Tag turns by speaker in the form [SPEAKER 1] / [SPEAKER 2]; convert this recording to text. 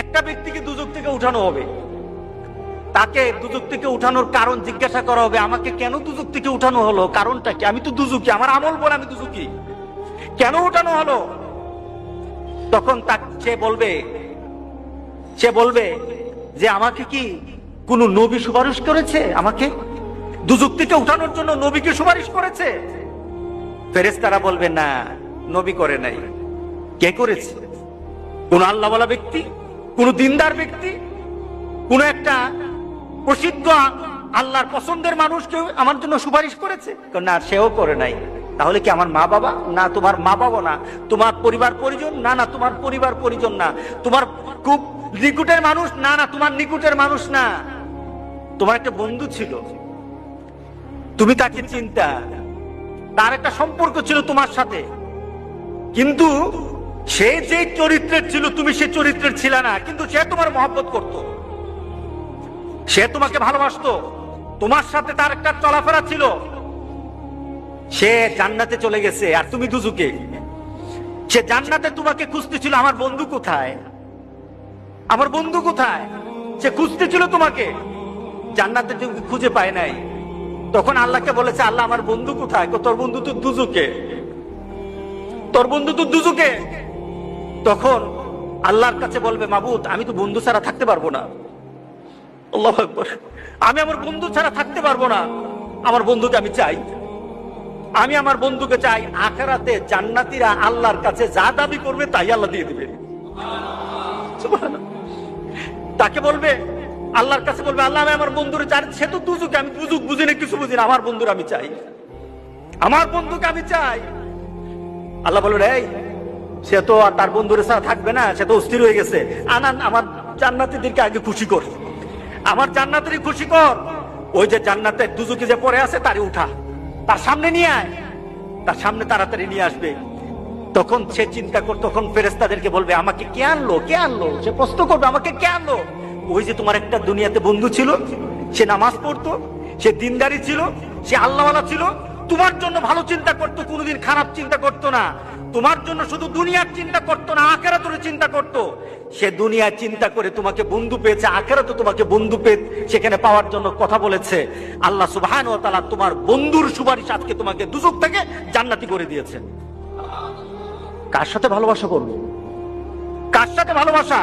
[SPEAKER 1] একটা ব্যক্তিকে দুজক থেকে উঠানো হবে, তাকে দুজক থেকে উঠানোর কারণ জিজ্ঞাসা করা হবে, আমাকে কেন দুজক থেকে উঠানো হলো, কারণটা কি? আমি তো দুজকি, আমার আমল বলে আমি দুজকি, কেন উঠানো হলো? তখন সে বলবে যে আমাকে কি কোন নবী সুপারিশ করেছে? আমাকে দুজক থেকে উঠানোর জন্য নবীকে সুপারিশ করেছে? ফেরেশতারা বলবে না, নবী করে নাই। কে করেছে? কোন আল্লাহওয়ালা ব্যক্তি, কোন দিনদার ব্যক্তি, কোন একটা প্রসিদ্ধ আল্লাহর পছন্দের মানুষ কেউ আমার জন্য সুপারিশ করেছে? না, সেও করে নাই। তাহলে কি আমার মা বাবা? না, তোমার মা বাবা না। তোমার পরিবার পরিজন? না, না, তোমার পরিবার পরিজন না। তোমার খুব নিকটের মানুষ? না, না, তোমার নিকটের মানুষ না। তোমার একটা বন্ধু ছিল, তুমি তাকে চিন্তা, তার একটা সম্পর্ক ছিল তোমার সাথে, কিন্তু সে যে চরিত্রের ছিল তুমি সে চরিত্রের ছিল না, কিন্তু সে তোমার মহব্বত করত, সে তোমাকে ভালোবাসতো, তোমার সাথে তার একটা চলাফেরা ছিল। সে জান্নাতে চলে গেছে আর তুমি দুজকে। সে জান্নাতে তোমাকে খুঁজতেছিল, আমার বন্ধু কোথায়, আমার বন্ধু কোথায়? সে খুঁজতেছিল তোমাকে, জান্নাতে তুমি খুঁজে পায় নাই। তখন আল্লাহকে বলেছে, আল্লাহ আমার বন্ধু কোথায়? তোর বন্ধু তো দুজকে, তোর বন্ধু তো দুজকে। তখন আল্লাহর কাছে বলবে, মাবুদ আমি তো বন্ধু ছাড়া থাকতে পারবো না। আল্লাহু আকবার, আমি আমার বন্ধু ছাড়া থাকতে পারবো না, আমার বন্ধুকে আমি চাই, আমি আমার বন্ধুকে চাই। আখিরাতে জান্নাতীরা আল্লাহর কাছে যা দাবি করবে তাই আল্লাহ দিয়ে দিবে। সুবহানাল্লাহ। তাকে বলবে, আল্লাহর কাছে বলবে, আল্লাহ আমি আমার বন্ধুরে চাই, সে তো দুজকে, আমি দুজক বুঝি না, কিছু বুঝি না, আমার বন্ধুর আমি চাই, আমার বন্ধুকে আমি চাই। আল্লাহ বলবে, এই সে তো আর তার বন্ধুরে ছাড়া থাকবে না, সে তো অস্থির হয়ে গেছে, আনান আমার জান্নাতীদেরকে আগে খুশি কর, আমার জান্নাতেরই খুশি কর। ওই যে জান্নাতের দুজকে যে পড়ে আছে তারে উঠা, তার সামনে নিয়ে আয়, তার সামনে তাড়াতাড়ি নিয়ে আসবে। তখন সে চিন্তা কর, তখন ফেরেশতাদেরকে বলবে, আমাকে কে আনলো, কে আনলো? সে প্রশ্ন করবে, আমাকে কে আনলো? ওই যে তোমার একটা দুনিয়াতে বন্ধু ছিল, সে নামাজ পড়তো, সে দিনদারি ছিল, সে আল্লাহওয়ালা ছিল, তোমার জন্য ভালো চিন্তা করতো, কোনোদিন খারাপ চিন্তা করতো না, তোমার জন্য শুধু দুনিয়ার চিন্তা করতো না, আখিরাতের চিন্তা করতো। সে দুনিয়ার চিন্তা করে তোমাকে বন্ধু পেয়েছে, আখিরাতে তোমাকে বন্ধু পেয়ে সেখানে পাওয়ার জন্য কথা বলেছে। আল্লাহ সুবহানাহু ওয়া তাআলা তোমার বন্ধুর সুপারিশ আজকে তোমাকে দুজক থেকে জান্নাতি করে দিয়েছে। কার সাথে ভালোবাসা করবে? কার সাথে ভালোবাসা?